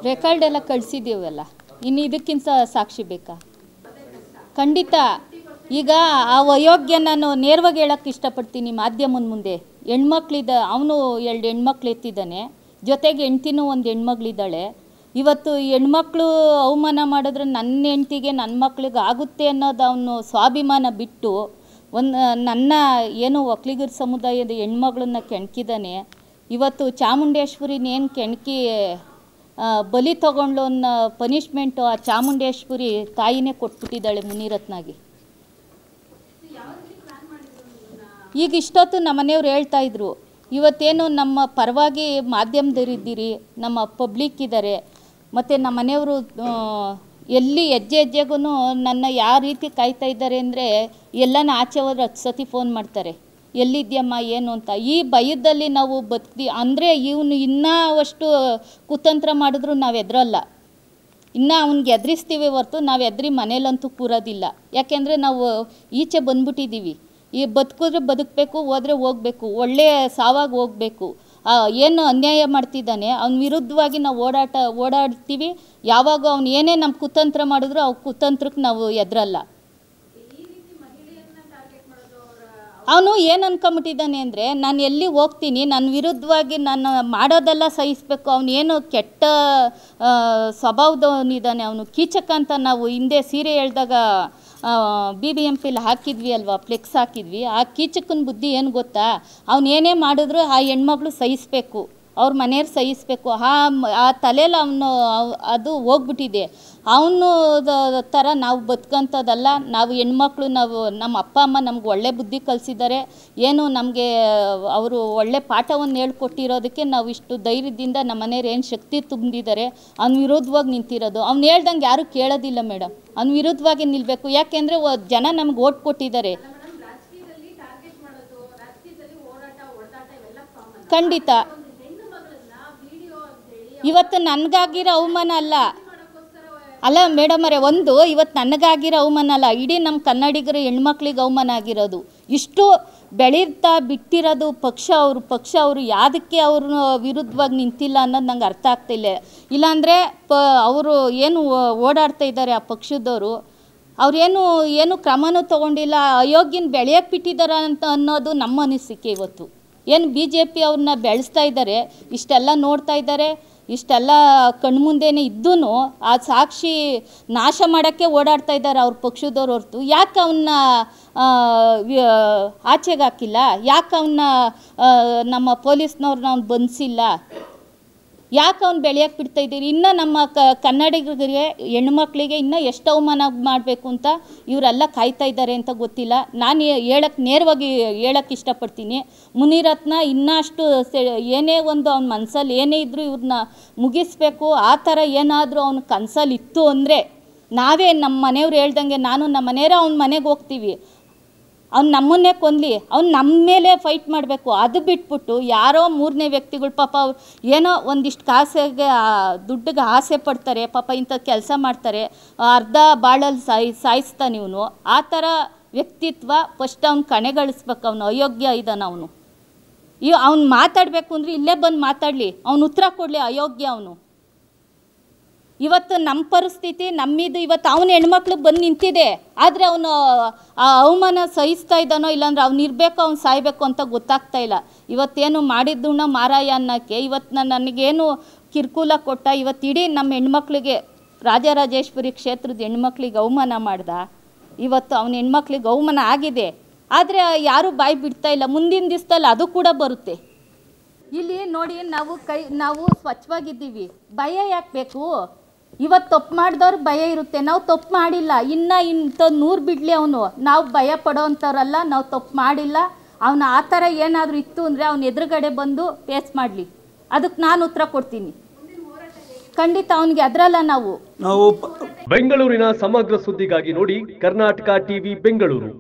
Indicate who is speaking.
Speaker 1: Record ಎಲ್ಲ ಕಳಿಸಿದ್ದೀವಲ್ಲ, ಇನ್ನು ಇದಕ್ಕಿಂತ ಸಾಕ್ಷಿ ಬೇಕಾ? ಖಂಡಿತ. ಈಗ ಆ ಅಯೋಗ್ಯ ನಾನು ನೇರವಾಗಿ ಹೇಳೋಕ್ಕೆ ಇಷ್ಟಪಡ್ತೀನಿ ಮಾಧ್ಯಮದ ಮುಂದೆ. ಹೆಣ್ಮಕ್ಳಿದ್ದ ಅವನು 2 ಹೆಣ್ಮಕ್ಳು ಎತ್ತಿದ್ದಾನೆ, ಜೊತೆಗೆ ಹೆಂಡ್ತಿನೂ ಒಂದು ಹೆಣ್ಮಗಳಿದ್ದಾಳೆ. ಇವತ್ತು ಹೆಣ್ಮಕ್ಳು ಅವಮಾನ ಮಾಡಿದ್ರೆ ನನ್ನ ಹೆಂಡ್ತಿಗೆ ನನ್ನ ಮಕ್ಳಿಗೆ ಆಗುತ್ತೆ ಅನ್ನೋದು ಅವನು ಸ್ವಾಭಿಮಾನ ಬಿಟ್ಟು ನನ್ನ ಏನು ಒಕ್ಕಲಿಗರ ಸಮುದಾಯದ ಹೆಣ್ಮಗಳನ್ನ ಕೆಣಕಿದ್ದಾನೆ. ಇವತ್ತು ಚಾಮುಂಡೇಶ್ವರಿನೇನು ಕೆಣಕಿ ಬಲಿ ತಗೊಂಡು ಅನ್ನೋ ಪನಿಷ್ಮೆಂಟು ಆ ಚಾಮುಂಡೇಶ್ವರಿ ತಾಯಿನೇ ಕೊಟ್ಬಿಟ್ಟಿದ್ದಾಳೆ ಮುನಿರತ್ನಾಗಿ. ಈಗ ಇಷ್ಟೊತ್ತು ನಮ್ಮ ಮನೆಯವ್ರು ಹೇಳ್ತಾಯಿದ್ರು, ಇವತ್ತೇನು ನಮ್ಮ ಪರವಾಗಿ ಮಾಧ್ಯಮದವರಿದ್ದೀರಿ, ನಮ್ಮ ಪಬ್ಲಿಕ್ ಇದ್ದಾರೆ, ಮತ್ತು ನಮ್ಮ ಮನೆಯವರು ಎಲ್ಲಿ ಹೆಜ್ಜೆ ಹೆಜ್ಜೆಗೂ ನನ್ನ ಯಾವ ರೀತಿ ಕಾಯ್ತಾ ಇದ್ದಾರೆ ಅಂದರೆ ಎಲ್ಲನ ಆಚೆ ಹೋದ್ರೆ 10 ಸತಿ ಫೋನ್ ಮಾಡ್ತಾರೆ, ಎಲ್ಲಿದ್ಯಮ್ಮ ಏನು ಅಂತ. ಈ ಭಯದಲ್ಲಿ ನಾವು ಬದುಕ್ತಿ ಅಂದರೆ ಇವನು ಇನ್ನೂ ಅಷ್ಟು ಕುತಂತ್ರ ಮಾಡಿದ್ರು ನಾವು ಎದುರಲ್ಲ, ಇನ್ನೂ ಅವ್ನಿಗೆ ಎದುರಿಸ್ತೀವಿ ಹೊರತು ನಾವು ಎದುರಿ ಮನೇಲಂತೂ ಕೂರೋದಿಲ್ಲ. ಯಾಕೆಂದರೆ ನಾವು ಈಚೆ ಬಂದ್ಬಿಟ್ಟಿದ್ದೀವಿ. ಈ ಬದುಕಿದ್ರೆ ಬದುಕಬೇಕು, ಹೋದರೆ ಹೋಗಬೇಕು, ಒಳ್ಳೆಯ ಸಾವಾಗಿ ಹೋಗಬೇಕು. ಏನು ಅನ್ಯಾಯ ಮಾಡ್ತಿದ್ದಾನೆ ಅವನ ವಿರುದ್ಧವಾಗಿ ನಾವು ಓಡಾಡ್ತೀವಿ. ಯಾವಾಗ ಅವ್ನು ಏನೇ ನಮ್ಮ ಕುತಂತ್ರ ಮಾಡಿದ್ರು ಅವ್ರ ಕುತಂತ್ರಕ್ಕೆ ನಾವು ಎದುರಲ್ಲ. ಅವನು ಏನು ಅನ್ಕೊಂಬಿಟ್ಟಿದ್ದಾನೆ ಅಂದರೆ ನಾನು ಎಲ್ಲಿ ಹೋಗ್ತೀನಿ ನನ್ನ ವಿರುದ್ಧವಾಗಿ ನಾನು ಮಾಡೋದೆಲ್ಲ ಸಹಿಸಬೇಕು. ಅವನೇನು ಕೆಟ್ಟ ಸ್ವಭಾವದವನಿದ್ದಾನೆ, ಅವನು ಕೀಚಕ ಅಂತ ನಾವು ಹಿಂದೆ ಸೀರೆ ಹೇಳ್ದಾಗ BBMPಲಿ ಹಾಕಿದ್ವಿ ಅಲ್ವಾ, ಫ್ಲೆಕ್ಸ್ ಹಾಕಿದ್ವಿ. ಆ ಕೀಚಕನ ಬುದ್ಧಿ ಏನು ಗೊತ್ತಾ, ಅವನು ಏನೇ ಮಾಡಿದ್ರು ಆ ಹೆಣ್ಮಗಳು ಸಹಿಸಬೇಕು, ಅವ್ರ ಮನೆಯವ್ರು ಸಹಿಸಬೇಕು. ಆ ತಲೆಯಲ್ಲಿ ಅವನು ಅದು ಹೋಗ್ಬಿಟ್ಟಿದೆ. ಅವನು ಥರ ನಾವು ಬದುಕಂಥದ್ದಲ್ಲ. ನಾವು ಹೆಣ್ಮಕ್ಳು, ನಾವು ನಮ್ಮ ಅಪ್ಪ ಅಮ್ಮ ನಮ್ಗೆ ಒಳ್ಳೆ ಬುದ್ಧಿ ಕಲಿಸಿದ್ದಾರೆ. ಏನು ನಮಗೆ ಅವರು ಒಳ್ಳೆ ಪಾಠವನ್ನು ಹೇಳ್ಕೊಟ್ಟಿರೋದಕ್ಕೆ ನಾವು ಇಷ್ಟು ಧೈರ್ಯದಿಂದ ನಮ್ಮ ಮನೆಯವ್ರು ಏನು ಶಕ್ತಿ ತುಂಬಿದ್ದಾರೆ. ಅವ್ನ ವಿರುದ್ಧವಾಗಿ ನಿಂತಿರೋದು. ಅವ್ನು ಹೇಳ್ದಂಗೆ ಯಾರೂ ಕೇಳೋದಿಲ್ಲ ಮೇಡಮ್, ಅವ್ನ ವಿರುದ್ಧವಾಗಿ ನಿಲ್ಲಬೇಕು. ಯಾಕೆಂದರೆ ಜನ ನಮ್ಗೆ ಓಟ್ ಕೊಟ್ಟಿದ್ದಾರೆ. ಖಂಡಿತ. ಇವತ್ತು ನನಗಾಗಿರೋ ಅವಮಾನ ಅಲ್ಲ ಮೇಡಮ್ ಅವರೇ, ಇವತ್ತು ನನಗಾಗಿರೋ ಅವಮಾನ ಅಲ್ಲ, ಇಡೀ ನಮ್ಮ ಕನ್ನಡಿಗರ ಹೆಣ್ಮಕ್ಳಿಗೆ ಅವಮಾನ ಆಗಿರೋದು. ಇಷ್ಟು ಬೆಳೀತಾ ಬಿಟ್ಟಿರೋದು ಪಕ್ಷ ಅವರು ಯಾವುದಕ್ಕೆ ಅವ್ರ ವಿರುದ್ಧವಾಗಿ ನಿಂತಿಲ್ಲ ಅನ್ನೋದು ನಂಗೆ ಅರ್ಥ ಆಗ್ತಿಲ್ಲ. ಇಲ್ಲಾಂದರೆ ಅವರು ಏನು ಓಡಾಡ್ತಾ ಇದ್ದಾರೆ ಆ ಪಕ್ಷದವರು, ಏನು ಕ್ರಮನೂ ತೊಗೊಂಡಿಲ್ಲ. ಅಯೋಗ್ಯನ ಬೆಳೆಯಕ್ಕೆ ಬಿಟ್ಟಿದ್ದಾರೆ ಅಂತ ಅನ್ನೋದು ನಮ್ಮ ಅನಿಸಿಕೆ. ಇವತ್ತು ಏನು BJP ಅವ್ರನ್ನ ಬೆಳೆಸ್ತಾ ಇದ್ದಾರೆ, ಇಷ್ಟೆಲ್ಲ ನೋಡ್ತಾ ಇದ್ದಾರೆ, ಇಷ್ಟೆಲ್ಲ ಕಣ್ಮುಂದೆನೇ ಇದ್ದೂ ಆ ಸಾಕ್ಷಿ ನಾಶ ಮಾಡೋಕ್ಕೆ ಓಡಾಡ್ತಾ ಇದ್ದಾರೆ ಅವ್ರ ಪಕ್ಷದವ್ರು ಹೊರತು ಯಾಕೆ ಅವನ್ನ ಆಚೆಗೆ ಹಾಕಿಲ್ಲ? ಯಾಕೆ ಅವನ್ನ ನಮ್ಮ ಪೊಲೀಸ್ನವ್ರನ್ನ ಅವ್ನು ಬಂಧಿಸಿಲ್ಲ? ಯಾಕೆ ಅವ್ನು ಬೆಳೆಯೋಕ್ಕೆ ಬಿಡ್ತಾ ಇದ್ದೀರಿ? ಇನ್ನೂ ನಮ್ಮ ಕನ್ನಡಿಗರಿಗೆ ಹೆಣ್ಮಕ್ಳಿಗೆ ಇನ್ನೂ ಎಷ್ಟು ಅವಮಾನ ಮಾಡಬೇಕು ಅಂತ ಇವರೆಲ್ಲ ಕಾಯ್ತಾ ಇದ್ದಾರೆ ಅಂತ ಗೊತ್ತಿಲ್ಲ. ನಾನು ನೇರವಾಗಿ ಹೇಳೋಕ್ಕೆ ಇಷ್ಟಪಡ್ತೀನಿ, ಮುನಿರತ್ನ ಇನ್ನಷ್ಟು ಏನೇ ಒಂದು ಅವ್ನ ಮನಸ್ಸಲ್ಲಿ ಏನೇ ಇದ್ದರೂ ಇವ್ರನ್ನ ಮುಗಿಸ್ಬೇಕು. ಆ ಥರ ಏನಾದರೂ ಅವ್ನ ಕನಸಲ್ಲಿ ಇತ್ತು ಅಂದರೆ ನಾವೇ ನಮ್ಮ ಮನೆಯವ್ರು ಹೇಳ್ದಂಗೆ ನಾನು ನಮ್ಮ ಮನೆಯವರೇ ಅವ್ನ ಮನೆಗೆ ಹೋಗ್ತೀವಿ. ಅವ್ನು ನಮ್ಮನ್ನೇ ಕೊನ್ನಲಿ, ಅವ್ನು ನಮ್ಮ ಮೇಲೆ ಫೈಟ್ ಮಾಡಬೇಕು. ಅದು ಬಿಟ್ಬಿಟ್ಟು ಯಾರೋ 3ನೇ ವ್ಯಕ್ತಿಗಳು ಪಾಪ ಅವ್ರು ಏನೋ ಒಂದಿಷ್ಟು ಕಾಸಿಗೆ ದುಡ್ಡಿಗೆ ಆಸೆ ಪಡ್ತಾರೆ, ಪಾಪ ಇಂಥ ಕೆಲಸ ಮಾಡ್ತಾರೆ, ಅರ್ಧ ಬಾಳಲ್ಲಿ ಸಾಯಿಸ್ತಾನೆ ಇವನು. ಆ ಥರ ವ್ಯಕ್ತಿತ್ವ ಫಸ್ಟ್ ಅವ್ನು ಕಣೆಗಳಿಸ್ಬೇಕು. ಅವನು ಅಯೋಗ್ಯ ಇದ್ದಾನೆ. ಅವ್ನು ಮಾತಾಡಬೇಕು ಅಂದರೆ ಇಲ್ಲೇ ಬಂದು ಮಾತಾಡಲಿ, ಅವ್ನು ಉತ್ತರ ಕೊಡಲಿ. ಅಯೋಗ್ಯ ಅವನು. ಇವತ್ತು ನಮ್ಮ ಪರಿಸ್ಥಿತಿ ನಮ್ಮಿದು. ಇವತ್ತು ಅವನ ಹೆಣ್ಮಕ್ಳು ಬಂದು ನಿಂತಿದೆ, ಆದರೆ ಅವನು ಆ ಅವಮಾನ ಸಹಿಸ್ತಾ ಇದ್ದಾನೋ ಇಲ್ಲಾಂದ್ರೆ ಅವ್ನು ಇರಬೇಕು ಅವ್ನು ಸಾಯಬೇಕು ಅಂತ ಗೊತ್ತಾಗ್ತಾ ಇಲ್ಲ. ಇವತ್ತೇನು ಮಾಡಿದ್ದುಣ್ಣ ಮಾರಾಯ ಅನ್ನೋಕ್ಕೆ ಇವತ್ತು ನನಗೇನು ಕಿರುಕುಳ ಕೊಟ್ಟ, ಇವತ್ತು ಇಡೀ ನಮ್ಮ ಹೆಣ್ಮಕ್ಳಿಗೆ ರಾಜರಾಜೇಶ್ವರಿ ಕ್ಷೇತ್ರದ ಹೆಣ್ಮಕ್ಳಿಗೆ ಅವಮಾನ ಮಾಡ್ದ. ಇವತ್ತು ಅವನ ಹೆಣ್ಮಕ್ಳಿಗೆ ಅವಮಾನ ಆಗಿದೆ, ಆದರೆ ಯಾರೂ ಬಾಯಿ ಬಿಡ್ತಾ ಇಲ್ಲ. ಮುಂದಿನ ದಿವಸದಲ್ಲಿ ಅದು ಕೂಡ ಬರುತ್ತೆ. ಇಲ್ಲಿ ನೋಡಿ, ನಾವು ಸ್ವಚ್ಛವಾಗಿದ್ದೀವಿ, ಭಯ ಯಾಕೆ ಬೇಕು? ಇವತ್ತು ತಪ್ಪು ಮಾಡಿದವ್ರು ಭಯ ಇರುತ್ತೆ, ನಾವು ತಪ್ಪು ಮಾಡಿಲ್ಲ. ಇಂಥ 100 ಬಿಡಲಿ ಅವನು, ನಾವು ಭಯ ಪಡೋವಂಥವ್ರಲ್ಲ, ನಾವು ತಪ್ಪು ಮಾಡಿಲ್ಲ. ಅವನು ಆ ಥರ ಏನಾದರೂ ಇತ್ತು ಅಂದರೆ ಅವನ ಎದುರುಗಡೆ ಬಂದು ಫೇಸ್ ಮಾಡಲಿ, ಅದಕ್ಕೆ ನಾನು ಉತ್ತರ ಕೊಡ್ತೀನಿ. ಖಂಡಿತ ಅವನಿಗೆ ಅದರಲ್ಲ ನಾವು
Speaker 2: ಬೆಂಗಳೂರಿನ ಸಮಗ್ರ ಸುದ್ದಿಗಾಗಿ ನೋಡಿ ಕರ್ನಾಟಕ ಟಿವಿ ಬೆಂಗಳೂರು.